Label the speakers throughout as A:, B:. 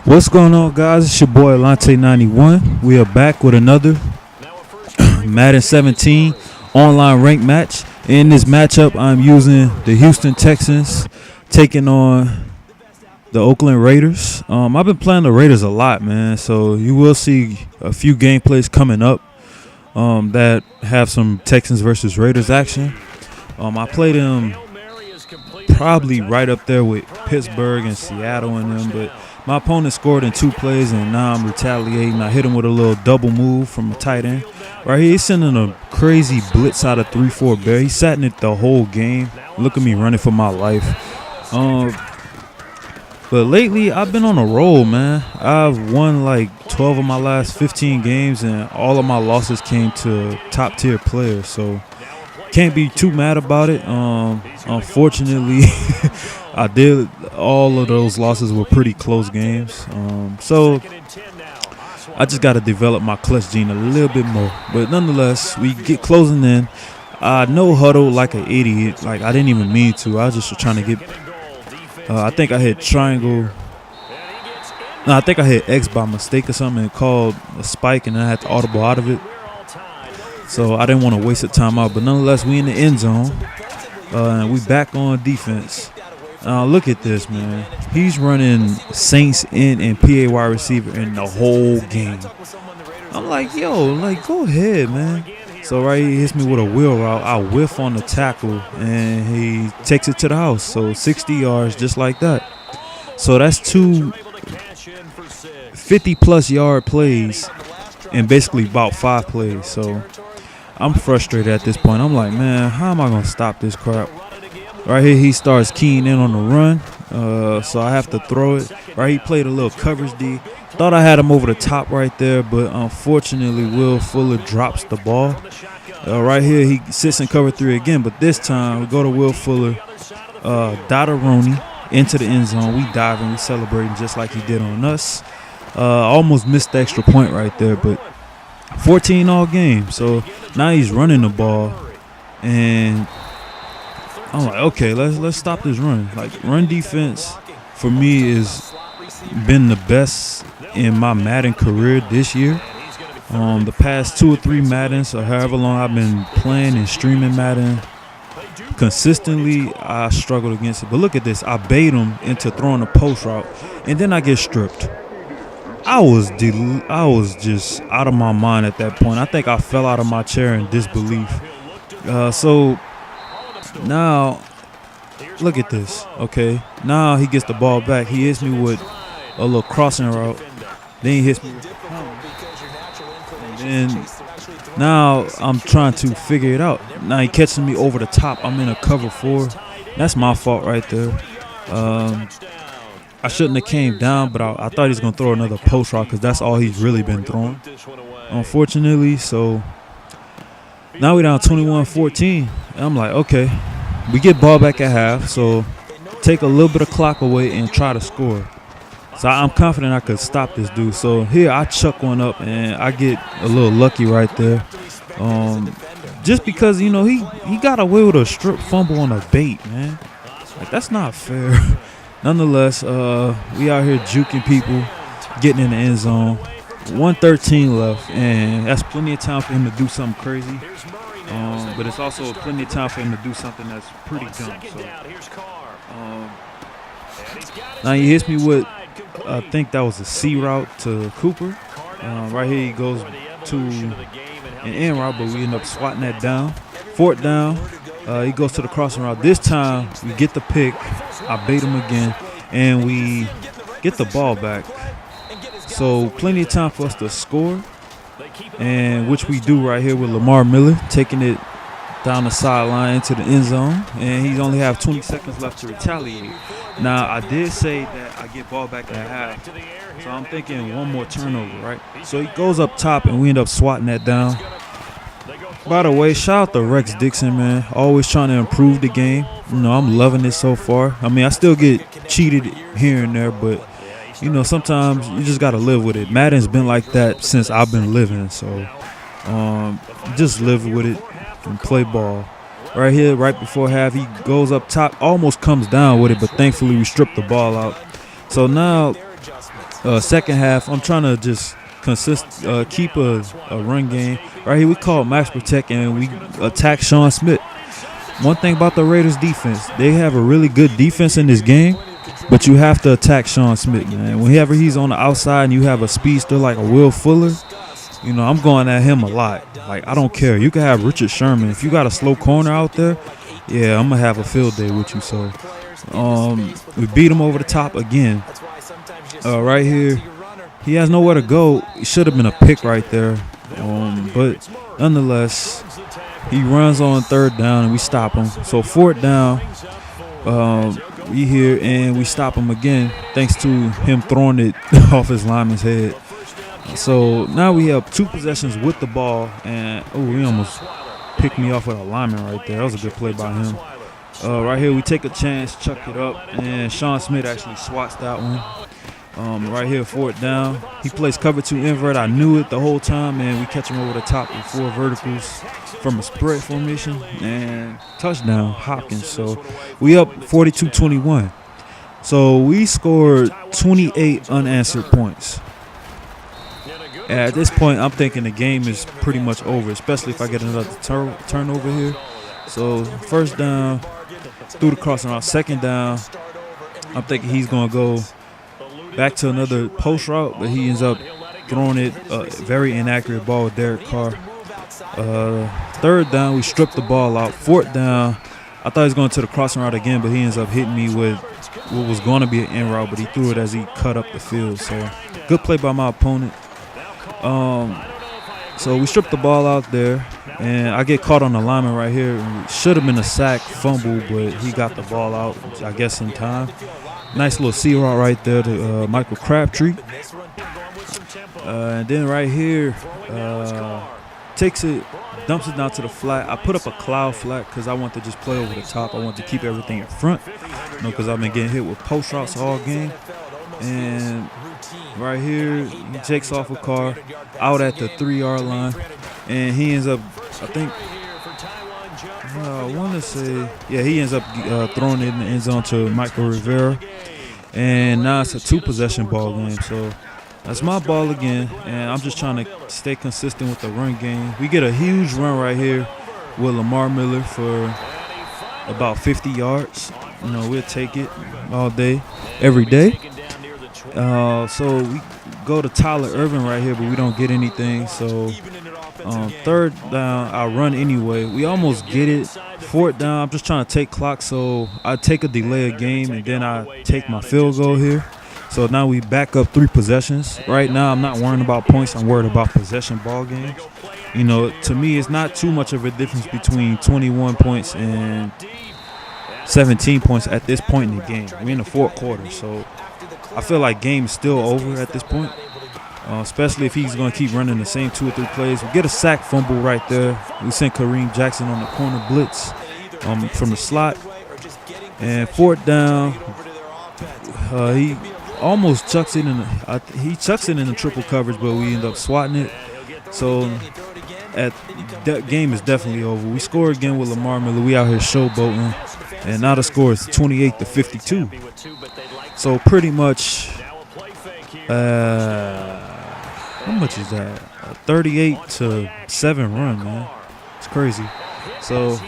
A: What's going on, guys? It's your boy Lante91. We are back with another Madden 17 online rank match. In this matchup, I'm using the Houston Texans taking on the Oakland Raiders. I've been playing the Raiders a lot, man, so you will see a few gameplays coming up that have some Texans versus Raiders action. I played them probably right up there with Pittsburgh and Seattle and them, but my opponent scored in 2 plays, and now I'm retaliating. I hit him with a little double move from a tight end. Right here, he's sending a crazy blitz out of 3-4 bear. He sat in it the whole game. Look at me running for my life. But lately, I've been on a roll, man. I've won like 12 of my last 15 games, and all of my losses came to top-tier players. So can't be too mad about it. Unfortunately, all of those losses were pretty close games. So I just got to develop my clutch gene a little bit more. But nonetheless, we get closing in. No huddle like an idiot. Like, I didn't even mean to. I was just trying to get. I think I hit triangle. No, I think I hit X by mistake or something and called a spike, and I had to audible out of it. So I didn't want to waste a timeout. But nonetheless, we in the end zone. And we back on defense. Look at this, man. He's running Saints in and PA wide receiver in the whole game. I'm like, yo, like, go ahead, man. So right here, he hits me with a wheel route. I whiff on the tackle, and he takes it to the house. So 60 yards just like that. So that's 2 50-plus yard plays in basically about 5 plays. So I'm frustrated at this point. I'm like, man, how am I going to stop this crap? Right here, he starts keying in on the run, so I have to throw it. Right, he played a little coverage D. Thought I had him over the top right there, but unfortunately, Will Fuller drops the ball. Right here, he sits in cover 3 again, but this time we go to Will Fuller, Dotteroni into the end zone. We diving, we celebrating just like he did on us. Almost missed the extra point right there, but 14 all game. So now he's running the ball, and I'm like, okay, let's stop this run. Like, run defense for me has been the best in my Madden career this year. The past 2 or 3 Maddens, or however long I've been playing and streaming Madden, consistently I struggled against it. But look at this. I bait him into throwing a post route, and then I get stripped. I was just out of my mind at that point. I think I fell out of my chair in disbelief. So now, look at this, okay? Now he gets the ball back. He hits me with a little crossing route. Then he hits me with the and then now I'm trying to figure it out. Now he catches me over the top. I'm in a cover 4. That's my fault right there. I shouldn't have came down, but I thought he was going to throw another post route because that's all he's really been throwing, unfortunately. So now we're down 21-14. And I'm like, okay, we get ball back at half, so take a little bit of clock away and try to score. So I'm confident I could stop this dude. So here I chuck one up, and I get a little lucky right there. Just because, you know, he got away with a strip fumble on a bait, man. Like, that's not fair. Nonetheless, we out here juking people, getting in the end zone. 1:13 left, and that's plenty of time for him to do something crazy. But it's also plenty of time for him to do something that's pretty dumb. So now he hits me with, I think that was a C route to Cooper. Right here he goes to an end route, but we end up swatting that down. 4th down, he goes to the crossing route. This time we get the pick. I bait him again, and we get the ball back. So plenty of time for us to score, and which we do right here with Lamar Miller taking it down the sideline into the end zone, and he only have 20 seconds left to retaliate. Now, I did say that I get ball back at half, so I'm thinking one more turnover, right? So he goes up top, and we end up swatting that down. By the way, shout out to Rex Dixon, man. Always trying to improve the game. You know, I'm loving it so far. I mean, I still get cheated here and there, but, you know, sometimes you just got to live with it. Madden's been like that since I've been living, so just live with it and play ball. Right here, right before half, he goes up top, almost comes down with it, but thankfully we stripped the ball out. So now Second half, I'm trying to just keep a run game. Right here, we call max protect and we attack Sean Smith. One thing about the Raiders defense, they have a really good defense in this game, but you have to attack Sean Smith, man. Whenever he's on the outside and you have a speedster like a Will Fuller, you know, I'm going at him a lot. Like, I don't care. You can have Richard Sherman. If you got a slow corner out there, yeah, I'm going to have a field day with you. So, we beat him over the top again. Right here, he has nowhere to go. It should have been a pick right there. But nonetheless, he runs on third down and we stop him. So fourth down, we here and we stop him again thanks to him throwing it off his lineman's head. So now we have 2 possessions with the ball, and he almost picked me off with a lineman right there. That was a good play by him. Right here, we take a chance, chuck it up, and Sean Smith actually swats that one. Right here, fourth down. He plays cover 2 invert. I knew it the whole time, and we catch him over the top with 4 verticals from a spread formation, and touchdown, Hopkins. So we up 42-21. So we scored 28 unanswered points. At this point, I'm thinking the game is pretty much over, especially if I get another turnover here. So first down, through the crossing route. Second down, I'm thinking he's going to go back to another post route, but he ends up throwing it a very inaccurate ball with Derek Carr. Third down, we stripped the ball out. Fourth down, I thought he was going to the crossing route again, but he ends up hitting me with what was going to be an in route, but he threw it as he cut up the field. So good play by my opponent. So we stripped the ball out there, and I get caught on the lineman right here. Should have been a sack, fumble, but he got the ball out, I guess, in time. Nice little C route right there to Michael Crabtree. And then right here, takes it, dumps it down to the flat. I put up a cloud flat because I want to just play over the top. I want to keep everything in front, because I've been getting hit with post routes all game. And right here, he takes off a car out at the 3-yard line, and he ends up, I think, I want to say, yeah, he ends up throwing it in the end zone to Michael Rivera, and now it's a 2-possession ball game. So that's my ball again, and I'm just trying to stay consistent with the run game. We get a huge run right here with Lamar Miller for about 50 yards. You know, we'll take it all day, every day. So we go to Tyler Irvin right here, but we don't get anything. So third down, I run anyway. We almost get it. Fourth down, I'm just trying to take clock, so I take a delay of game, and then I take my field goal here. So now we back up 3 possessions. Right now, I'm not worrying about points. I'm worried about possession ball games. You know, to me, it's not too much of a difference between 21 points and 17 points at this point in the game. We're in the fourth quarter, so I feel like game is still over at this point, especially if he's going to keep running the same 2 or 3 plays. We get a sack fumble right there. We sent Kareem Jackson on the corner blitz from the slot. And fourth down, he almost chucks it in. He chucks it in the triple coverage, but we end up swatting it. So that game is definitely over. We score again with Lamar Miller. We out here showboating, and now the score is 28-52. So pretty much, how much is that? A 38-7 run, man. It's crazy. So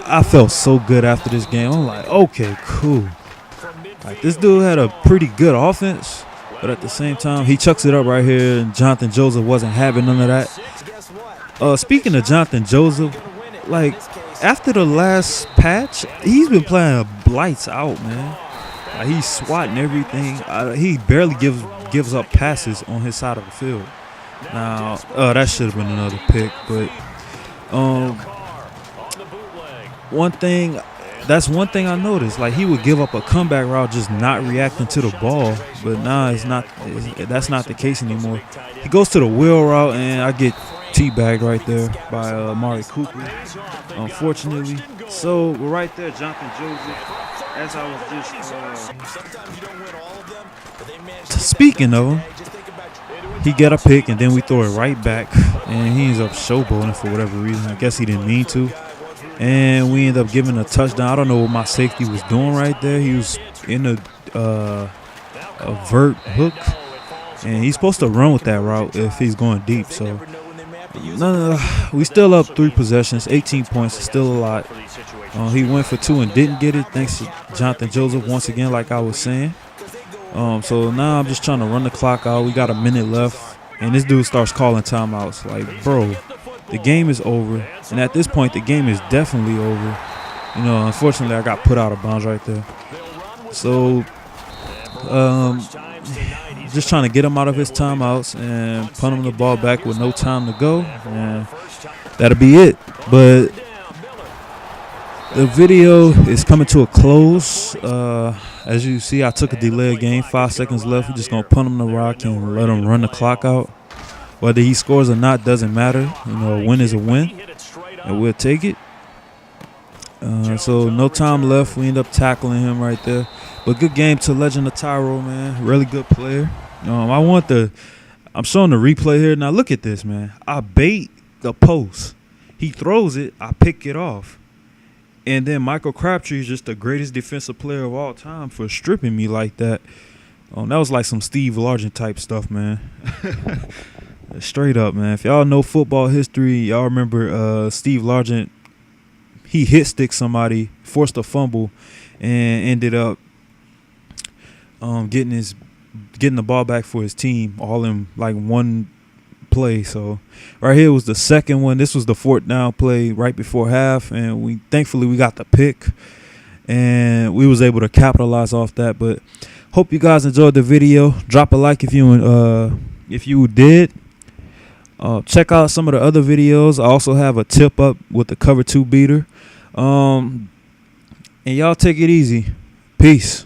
A: I felt so good after this game. I'm like, okay, cool. Like, this dude had a pretty good offense, but at the same time, he chucks it up right here, and Jonathan Joseph wasn't having none of that. Speaking of Jonathan Joseph, like, after the last patch, he's been playing lights out, man. He's swatting everything. He barely gives up passes on his side of the field. Now, that should have been another pick, but one thing I noticed. Like, he would give up a comeback route just not reacting to the ball, but now that's not the case anymore. He goes to the wheel route, and I get teabagged right there by Amari Cooper, unfortunately. So we're right there, Jonathan Joseph. As I was just speaking of him, he got a pick, and then we throw it right back, and he ends up showboating for whatever reason. I guess he didn't mean to. and we ended up giving a touchdown. I don't know what my safety was doing right there. He was in a vert hook, and he's supposed to run with that route if he's going deep. So we still up 3 possessions, 18 points, still a lot. He went for 2 and didn't get it, thanks to Jonathan Joseph once again, like I was saying. So now I'm just trying to run the clock out. We got a minute left, and this dude starts calling timeouts. Like, bro, the game is over, and at this point, the game is definitely over. Unfortunately, I got put out of bounds right there. So, just trying to get him out of his timeouts and punt him the ball back with no time to go, and that'll be it. But the video is coming to a close. As you see, I took a delay game, 5 seconds left. We're just going to punt him the rock and let him run the clock out. Whether he scores or not doesn't matter. A win is a win, and we'll take it. So no time left. We end up tackling him right there. But good game to Legend of Tyro, man. Really good player. I'm showing the replay here. Now look at this, man. I bait the post. He throws it. I pick it off. And then Michael Crabtree is just the greatest defensive player of all time for stripping me like that. That was like some Steve Largent type stuff, man. Straight up, man. If y'all know football history, y'all remember Steve Largent. He hit stick somebody, forced a fumble, and ended up getting the ball back for his team all in like one play. So right here was the second one. This was the 4th down play right before half, and thankfully we got the pick, and we was able to capitalize off that. But hope you guys enjoyed the video. Drop a like if you did. Check out some of the other videos. I also have a tip up with the cover 2 beater. And y'all take it easy. Peace.